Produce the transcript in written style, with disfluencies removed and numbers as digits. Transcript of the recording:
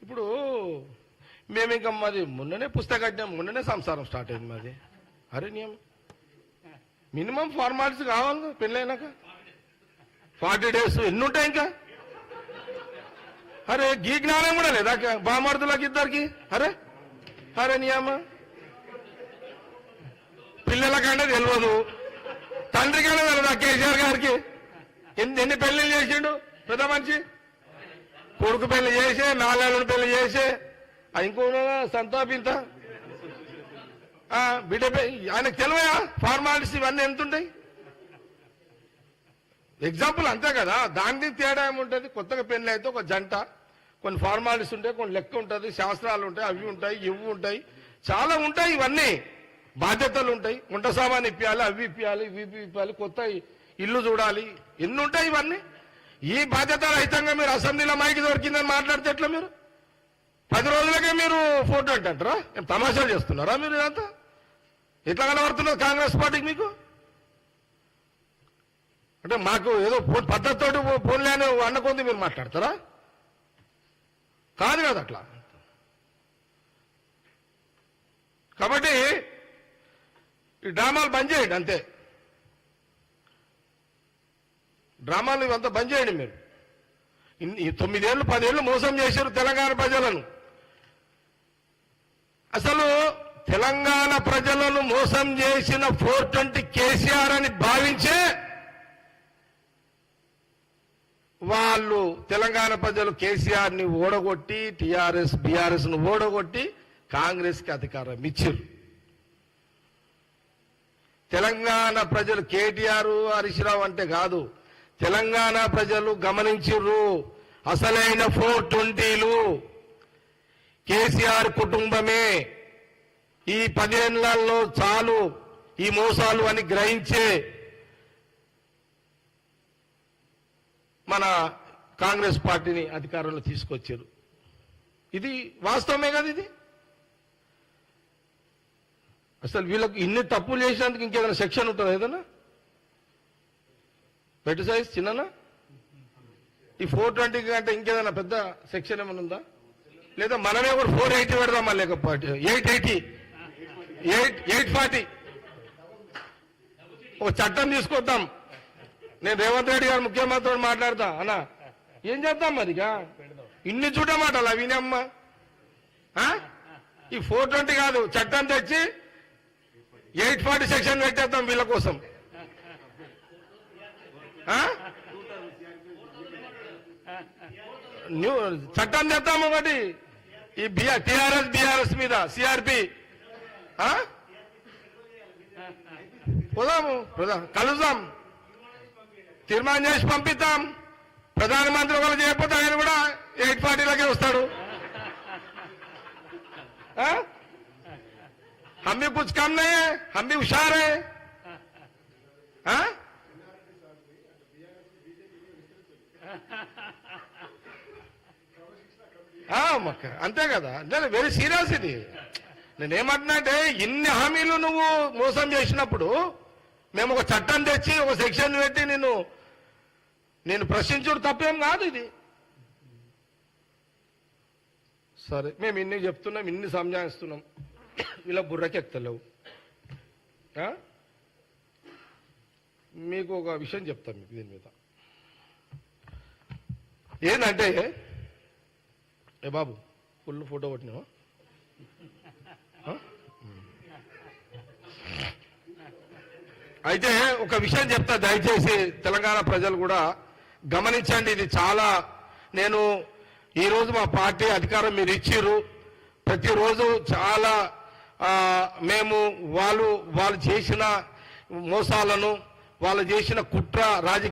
ఇప్పుడు మేము ఇంకా మాది మొన్ననే పుస్తకం మొన్ననే సంసారం స్టార్ట్ అయింది మాది. అరే నియమం మినిమం ఫార్మాలిటీస్ కావాలి పెళ్ళైనాక 40 days ఎన్ని ఉంటాయి ఇంకా. అరే గీ జ్ఞానం కూడా లేదా బామర్దులకి ఇద్దరికి. అరే అరే నియమ పిల్లలకంటే తెలియదు, తండ్రికంటే తెలియదా కేసీఆర్ గారికి? ఎన్ని పెళ్లిళ్ళు చేసిండు పెద్ద మనిషి? కొడుకు పెళ్లి చేసే, 4 ఏళ్ళ పెళ్లి చేసే, ఇంకో సంతాపింత బిడ్డ ఆయనకు తెలివయా ఫార్మాలిటీస్ ఇవన్నీ ఎంతుంటాయి? ఎగ్జాంపుల్ అంతే కదా. దానికి తేడా ఏముంటుంది? కొత్తగా పెళ్లి అయితే ఒక జంట కొన్ని ఫార్మాలిటీస్ ఉంటాయి, కొన్ని లెక్క ఉంటుంది, శాస్త్రాలు ఉంటాయి, అవి ఉంటాయి, ఇవి ఉంటాయి, చాలా ఉంటాయి. ఇవన్నీ బాధ్యతలు ఉంటాయి. వంట సామాన్ ఇప్పియాలి, అవి ఇప్పియాలి, ఇవి ఇప్పియాలి, కొత్త ఇల్లు చూడాలి, ఎన్ని ఉంటాయి ఇవన్నీ. ఈ బాధ్యత రహితంగా మీరు అసెంబ్లీలో మైకి దొరికిందని మాట్లాడితే ఎట్లా? మీరు 10 రోజులకే మీరు ఫోటో అంటారా? తమాషాలు చేస్తున్నారా మీరు? ఇదంతా ఎట్లా కనబడుతున్నారు కాంగ్రెస్ పార్టీకి మీకు? అంటే మాకు ఏదో పద్ధతితోటి ఫోన్లే అని అన్నకొంది మీరు మాట్లాడతారా? కాదు కదా అట్లా. కాబట్టి ఈ డ్రామాలు బంద్ చేయండి అంతే. డ్రామాలు ఇవంతా బంద్ చేయండి మీరు. 9 ఏళ్ళు 10 ఏళ్ళు మోసం చేశారు తెలంగాణ ప్రజలను. అసలు తెలంగాణ ప్రజలను మోసం చేసిన 420 కేసీఆర్ అని భావించే వాళ్ళు తెలంగాణ ప్రజలు కేసీఆర్ ని ఓడగొట్టి టీఆర్ఎస్ బీఆర్ఎస్ ను ఓడగొట్టి కాంగ్రెస్ కి అధికారం ఇచ్చారు. తెలంగాణ ప్రజలు కేటీఆర్ హరీశ్రావు అంటే కాదు, తెలంగాణ ప్రజలు గమనించిర్రు. అసలైన 420లు కేసీఆర్ కుటుంబమే. ఈ 10 ఏళ్లలో చాలు ఈ మోసాలు అని గ్రహించే మన కాంగ్రెస్ పార్టీని అధికారంలో తీసుకొచ్చారు. ఇది వాస్తవమే కదా. ఇది అసలు వీళ్ళకి ఇన్ని తప్పులు చేసినందుకు ఇంకేదైనా సెక్షన్ ఉంటుందా? ఏదైనా బెటర్ సైజ్ చిన్ననా? ఈ 420 కంటే ఇంకేదైనా పెద్ద సెక్షన్ ఏమైనా ఉందా? లేదా మనమే కూడా 480 పెడదామా? లేకపోతే 880 840 ఒక చట్టం తీసుకొద్దాం. నేను రేవంత్ రెడ్డి గారు ముఖ్యమంత్రితో మాట్లాడతా. అన్నా ఏం చేద్దాం మరిగా? ఇన్ని చూడ మాటలు వినమ్మా. ఈ 420 కాదు, చట్టం తెచ్చి 840 సెక్షన్ పెట్టేద్దాం వీళ్ళ కోసం. చట్టం తెద్దాం ఒకటి ఈ టీఆర్ఎస్ బీఆర్ఎస్ మీద, సిఆర్పి. పోదాము, కలుద్దాం, తీర్మానం చేసి పంపిద్దాం. ప్రధానమంత్రి ఒకరు చేయకపోతే ఆయన కూడా 840లకే వస్తాడు. हम भी कुछ कम नहीं है, हम भी होशियार है. అంతే కదా. నేను వెరీ సీరియస్. ఇది నేనేమంటున్నా అంటే ఇన్ని హామీలు నువ్వు మోసం చేసినప్పుడు మేము ఒక చట్టం తెచ్చి ఒక సెక్షన్ పెట్టి నేను ప్రశ్నించుడు తప్పేం కాదు. ఇది సరే, మేము ఇన్ని చెప్తున్నాం, ఇన్ని సంజాయిస్తున్నాం, ఇలా బుర్రకి ఎక్కలేవు. మీకు ఒక విషయం చెప్తాం మీకు దీని మీద. ఏంటంటే ఏ బాబు ఫుల్ ఫోటో కొట్టినావా? అయితే ఒక విషయం చెప్తా, దయచేసి తెలంగాణ ప్రజలు కూడా గమనించండి. ఇది చాలా, నేను ఈరోజు మా పార్టీ అధికారం మీరు ఇచ్చిర్రు. ప్రతిరోజు చాలా మేము వాళ్ళు చేసిన మోసాలను, వాళ్ళు చేసిన కుట్ర రాజకీయ